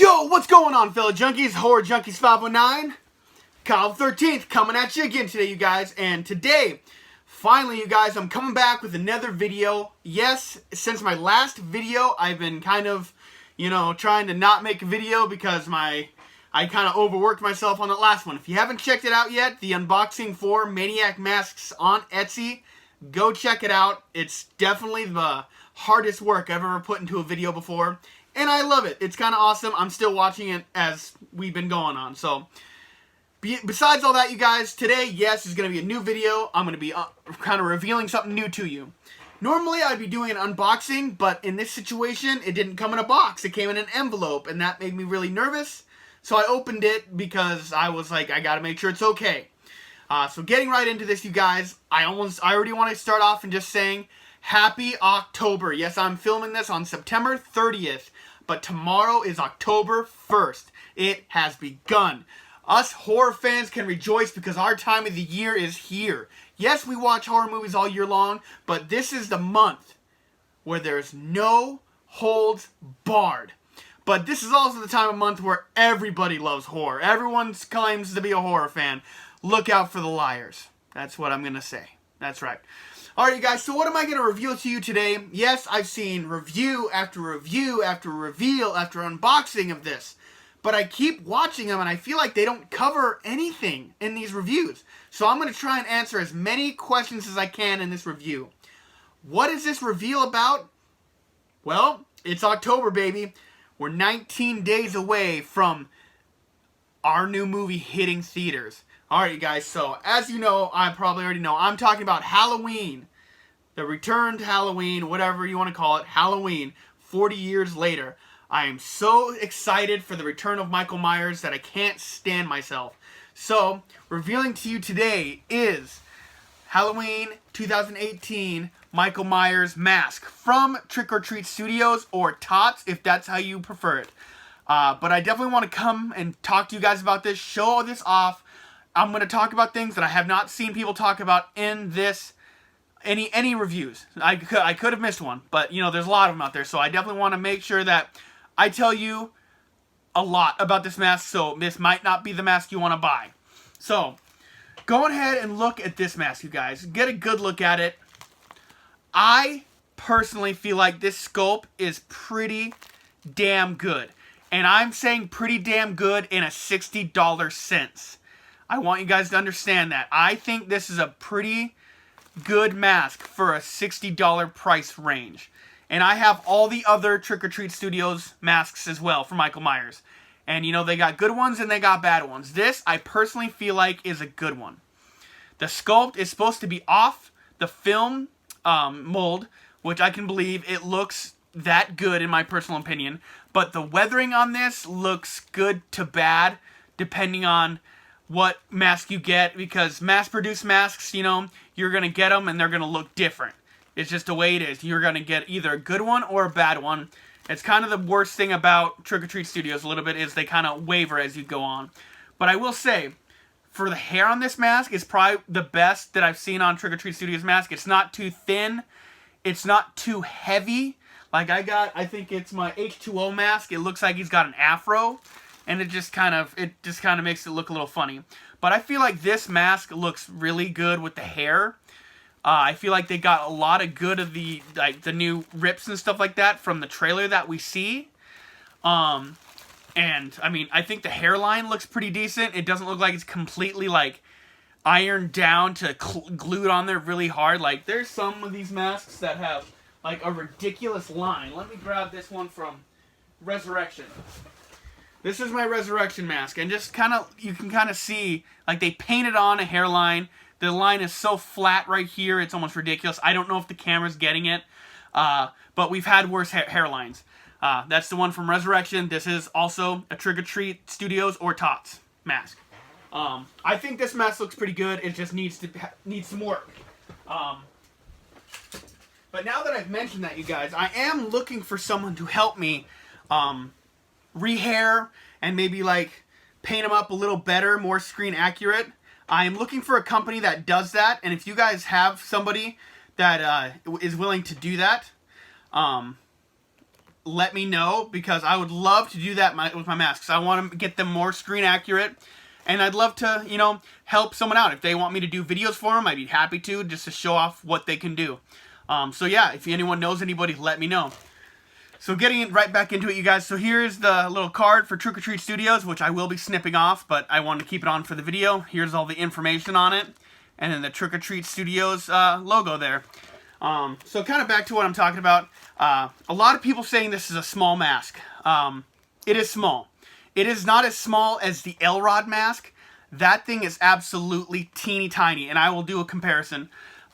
Yo, what's going on, fellow junkies? Horror Junkies 509. Kyle 13th coming at you again today, you guys. And today, finally, you guys, I'm coming back with another video. Yes, since my last video, I've been kind of, trying to not make a video because I kind of overworked myself on the last one. If you haven't checked it out yet, the unboxing for Maniac Masks on Etsy, go check it out. It's definitely the hardest work I've ever put into a video before. And I love it. It's kind of awesome. I'm still watching it as we've been going on. So, besides all that, you guys, today, yes, is going to be a new video. I'm going to be kind of revealing something new to you. Normally, I'd be doing an unboxing, but in this situation, it didn't come in a box. It came in an envelope, and that made me really nervous. So I opened it because I was like, I got to make sure it's okay. So getting right into this, you guys, I already want to start off and just saying, Happy October. Yes, I'm filming this on September 30th. But tomorrow is October 1st. It has begun. Us horror fans can rejoice because our time of the year is here. Yes, we watch horror movies all year long, but this is the month where there's no holds barred. But this is also the time of month where everybody loves horror. Everyone claims to be a horror fan. Look out for the liars. That's what I'm going to say. That's right. Alright, you guys, so what am I going to reveal to you today? Yes, I've seen review after review after reveal after unboxing of this. But I keep watching them and I feel like they don't cover anything in these reviews. So I'm going to try and answer as many questions as I can in this review. What is this reveal about? Well, it's October, baby. We're 19 days away from our new movie hitting theaters. Alright, you guys, so as you know, I probably already know, I'm talking about Halloween. The return to Halloween, whatever you want to call it, Halloween, 40 years later. I am so excited for the return of Michael Myers that I can't stand myself. So, revealing to you today is Halloween 2018 Michael Myers mask from Trick or Treat Studios, or TOTS, if that's how you prefer it. But I definitely want to come and talk to you guys about this, show this off. I'm going to talk about things that I have not seen people talk about in this, any reviews. I could have missed one, but, there's a lot of them out there, so I definitely want to make sure that I tell you a lot about this mask, so this might not be the mask you want to buy. So, go ahead and look at this mask, you guys. Get a good look at it. I personally feel like this sculpt is pretty damn good. And I'm saying pretty damn good in a $60 sense. I want you guys to understand that. I think this is a pretty good mask for a $60 price range. And I have all the other Trick or Treat Studios masks as well for Michael Myers. And, they got good ones and they got bad ones. This, I personally feel like, is a good one. The sculpt is supposed to be off the film mold, which I can believe it looks that good in my personal opinion. But the weathering on this looks good to bad, depending on what mask you get, because mass-produced masks, you're going to get them and they're going to look different. It's just the way it is. You're going to get either a good one or a bad one. It's kind of the worst thing about Trick or Treat Studios a little bit, is they kind of waver as you go on. But I will say, for the hair on this mask, is probably the best that I've seen on Trick or Treat Studios mask. It's not too thin. It's not too heavy. Like I think it's my H2O mask. It looks like he's got an afro. And it just kind of makes it look a little funny. But I feel like this mask looks really good with the hair. I feel like they got a lot of good of the new rips and stuff like that from the trailer that we see. And I mean, I think the hairline looks pretty decent. It doesn't look like it's completely ironed down to glued on there really hard. Like, there's some of these masks that have a ridiculous line. Let me grab this one from Resurrection. This is my Resurrection mask, and just you can kind of see, they painted on a hairline. The line is so flat right here, it's almost ridiculous. I don't know if the camera's getting it, but we've had worse hairlines. That's the one from Resurrection. This is also a Trick or Treat Studios or TOTS mask. I think this mask looks pretty good. It just needs some work. But now that I've mentioned that, you guys, I am looking for someone to help me rehair and maybe paint them up a little better, more screen accurate. I am looking for a company that does that, and if you guys have somebody that is willing to do that, let me know, because I would love to do that with my masks. I want to get them more screen accurate, and I'd love to, you know, help someone out. If they want me to do videos for them, I'd be happy to, just to show off what they can do. So yeah, if anyone knows anybody, let me know. So getting right back into it, you guys. So here's the little card for Trick or Treat Studios, which I will be snipping off, but I wanted to keep it on for the video. Here's all the information on it, and then the Trick or Treat Studios logo there. So kind of back to what I'm talking about. A lot of people saying this is a small mask. It is small. It is not as small as the Elrod mask. That thing is absolutely teeny tiny, and I will do a comparison.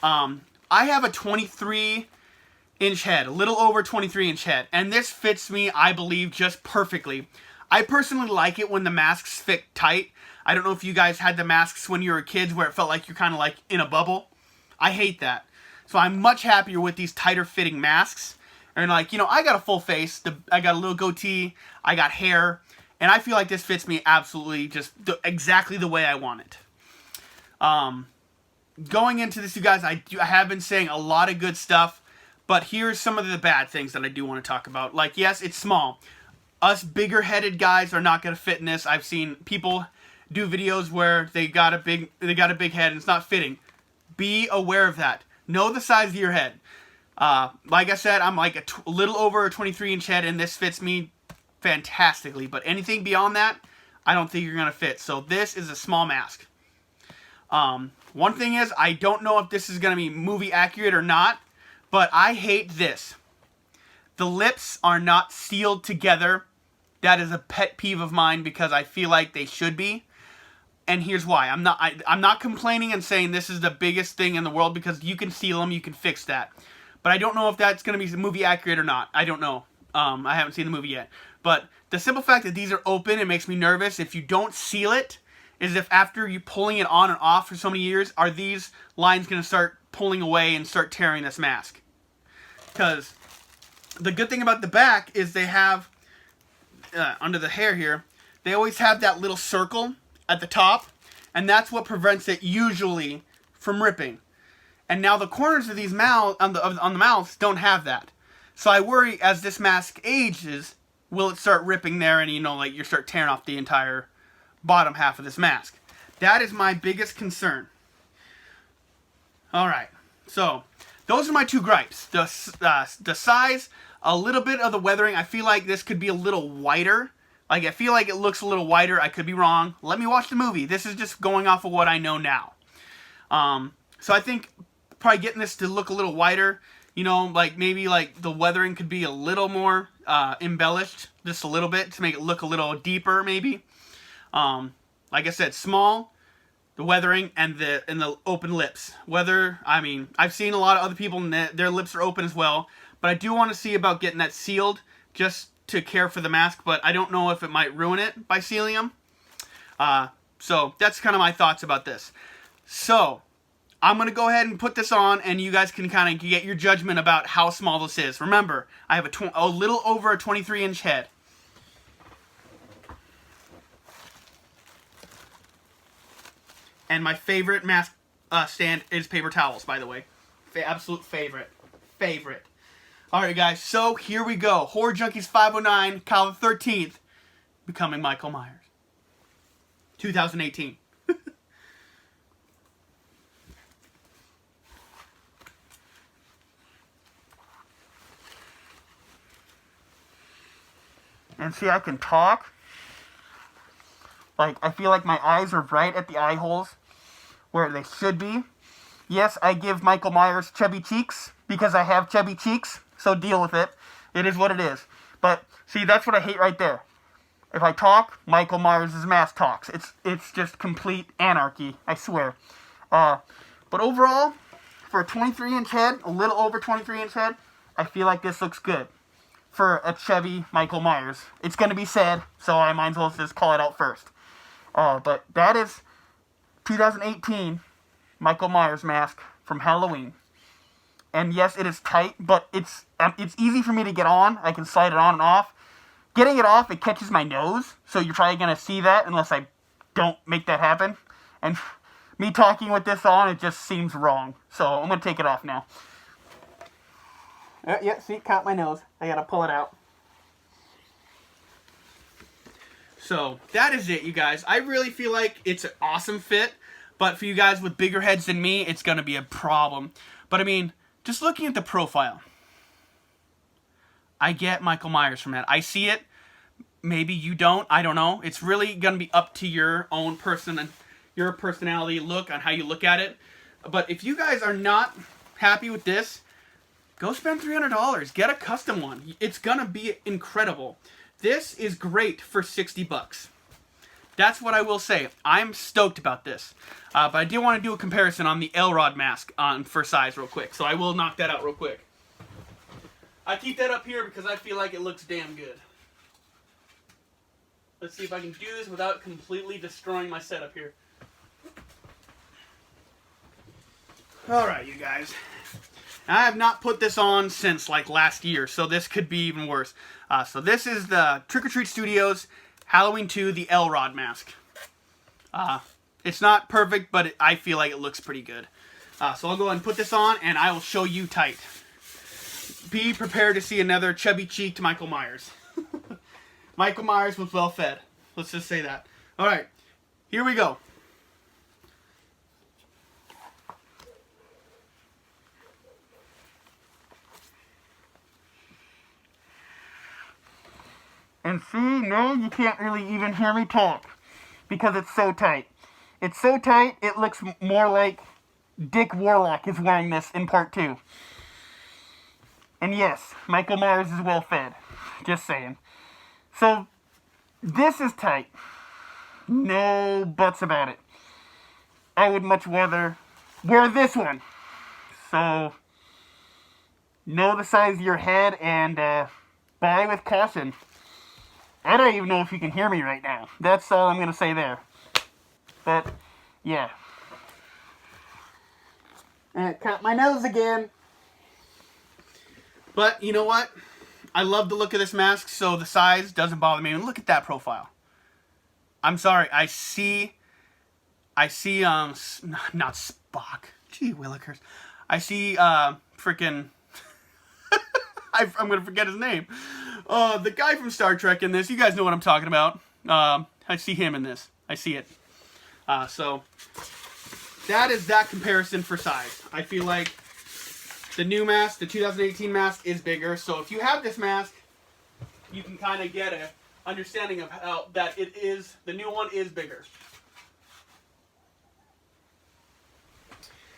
I have a 23-inch head, a little over 23-inch head, and this fits me, I believe, just perfectly. I personally like it when the masks fit tight. I don't know if you guys had the masks when you were kids where it felt like you're kind of like in a bubble. I hate that. So I'm much happier with these tighter fitting masks. And like, you know, I got a full face, I got a little goatee, I got hair, and I feel like this fits me absolutely just exactly the way I want it. Going into this, you guys, I have been saying a lot of good stuff, but here's some of the bad things that I do want to talk about. Like, yes, it's small. Us bigger-headed guys are not going to fit in this. I've seen people do videos where they got a big head and it's not fitting. Be aware of that. Know the size of your head. Like I said, I'm like a little over a 23-inch head, and this fits me fantastically. But anything beyond that, I don't think you're going to fit. So this is a small mask. One thing is, I don't know if this is going to be movie accurate or not, but I hate this. The lips are not sealed together. That is a pet peeve of mine because I feel like they should be. And here's why. I'm not complaining and saying this is the biggest thing in the world, because you can seal them, you can fix that. But I don't know if that's going to be movie accurate or not. I don't know. I haven't seen the movie yet. But the simple fact that these are open, it makes me nervous. If you don't seal it, is if after you pulling it on and off for so many years, are these lines going to start pulling away and start tearing this mask? Because the good thing about the back is they have, under the hair here, they always have that little circle at the top, and that's what prevents it usually from ripping. And now the corners of these mouths on the mouths don't have that. So I worry as this mask ages, will it start ripping there, and you know, like you start tearing off the entire bottom half of this mask. That is my biggest concern. All right, so those are my two gripes. The size, a little bit of the weathering. I feel like this could be a little whiter. Like, I feel like it looks a little whiter. I could be wrong. Let me watch the movie. This is just going off of what I know now. So I think probably getting this to look a little whiter, you know, like maybe like the weathering could be a little more embellished, just a little bit, to make it look a little deeper maybe. Like I said, small, the weathering, and the open lips. I mean, I've seen a lot of other people, their lips are open as well, but I do want to see about getting that sealed, just to care for the mask, but I don't know if it might ruin it by sealing them. So that's kind of my thoughts about this. So I'm going to go ahead and put this on, and you guys can kind of get your judgment about how small this is. Remember, I have a little over a 23-inch head. And my favorite mask stand is paper towels, by the way. Absolute favorite. Alright, guys, so here we go. Horror Junkies 509, Kyle the 13th, becoming Michael Myers. 2018. And see, I can talk. Like, I feel like my eyes are right at the eye holes where they should be. Yes, I give Michael Myers chubby cheeks because I have chubby cheeks. So deal with it. It is what it is. But, see, that's what I hate right there. If I talk, Michael Myers' mask talks. It's just complete anarchy, I swear. But overall, for a 23-inch head, a little over 23-inch head, I feel like this looks good for a chubby Michael Myers. It's going to be said, so I might as well just call it out first. But that is 2018 Michael Myers mask from Halloween. And yes, it is tight, but it's easy for me to get on. I can slide it on and off. Getting it off, it catches my nose, so you're probably going to see that unless I don't make that happen. And me talking with this on, it just seems wrong. So I'm going to take it off now. Yeah, see, caught my nose. I got to pull it out. So that is it, you guys. I really feel like it's an awesome fit, but for you guys with bigger heads than me, it's going to be a problem. But I mean, just looking at the profile, I get Michael Myers from that. I see it. Maybe you don't. I don't know. It's really going to be up to your own person and your personality look on how you look at it. But if you guys are not happy with this, go spend $300. Get a custom one. It's going to be incredible. This is great for 60 bucks. That's what I will say. I'm stoked about this. But I do want to do a comparison on the Elrod mask for size real quick. So I will knock that out real quick. I keep that up here because I feel like it looks damn good. Let's see if I can do this without completely destroying my setup here. Alright, you guys. I have not put this on since like last year, so this could be even worse. So this is the Trick or Treat Studios Halloween 2, the Elrod mask. It's not perfect, but I feel like it looks pretty good. So I'll go ahead and put this on, and I will show you tight. Be prepared to see another chubby-cheeked Michael Myers. Michael Myers was well fed. Let's just say that. Alright, here we go. And see, no, you can't really even hear me talk because it's so tight. It's so tight, it looks more like Dick Warlock is wearing this in part 2. And yes, Michael Myers is well fed. Just saying. So, this is tight. No buts about it. I would much rather wear this one. So, know the size of your head and buy with caution. I don't even know if you can hear me right now. That's all I'm going to say there. But, yeah. Cut my nose again. But, you know what? I love the look of this mask, so the size doesn't bother me. And look at that profile. I'm sorry, I see, not Spock. Gee willikers. I see, freaking, I'm going to forget his name. The guy from Star Trek in this. You guys know what I'm talking about. I see him in this. I see it. So, that is that comparison for size. I feel like the new mask, the 2018 mask, is bigger. So if you have this mask, you can kind of get an understanding of how that it is. The new one is bigger.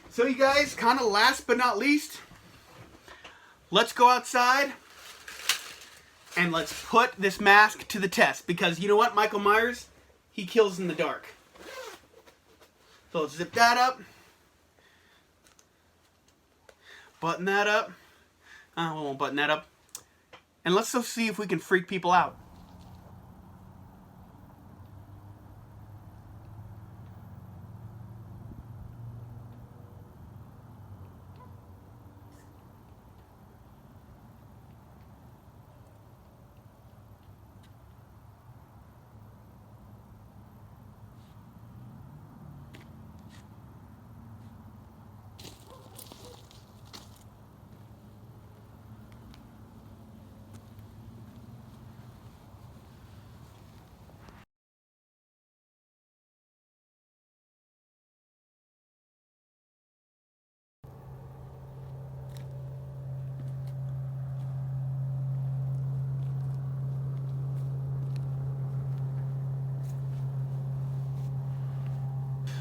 So you guys, kind of last but not least, let's go outside and let's put this mask to the test. Because you know what, Michael Myers, he kills in the dark. So let's zip that up. Button that up. We won't button that up. And let's go see if we can freak people out.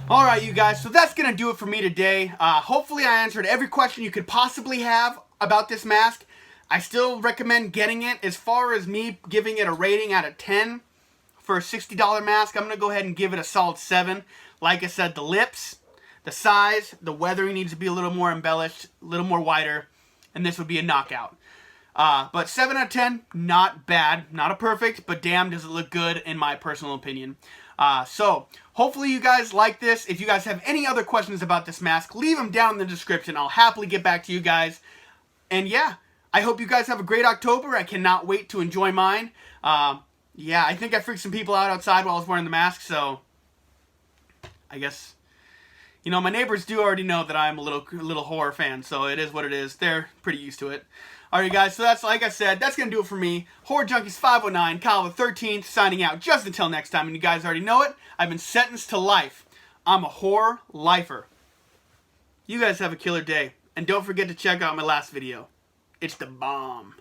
Alright, you guys, so that's going to do it for me today. Hopefully I answered every question you could possibly have about this mask. I still recommend getting it. As far as me giving it a rating out of 10 for a $60 mask, I'm going to go ahead and give it a solid 7. Like I said, the lips, the size, the weathering needs to be a little more embellished, a little more wider, and this would be a knockout. But 7 out of 10, not bad. Not a perfect, but damn does it look good in my personal opinion. So, hopefully you guys like this. If you guys have any other questions about this mask, leave them down in the description. I'll happily get back to you guys. And yeah, I hope you guys have a great October. I cannot wait to enjoy mine. Yeah, I think I freaked some people out outside while I was wearing the mask, so I guess, You know, my neighbors do already know that I'm a little horror fan, so it is what it is. They're pretty used to it. Alright guys, so that's, like I said, that's going to do it for me. Horror Junkies 509, Kyle the 13th, signing out just until next time. And you guys already know it, I've been sentenced to life. I'm a horror lifer. You guys have a killer day. And don't forget to check out my last video. It's the bomb.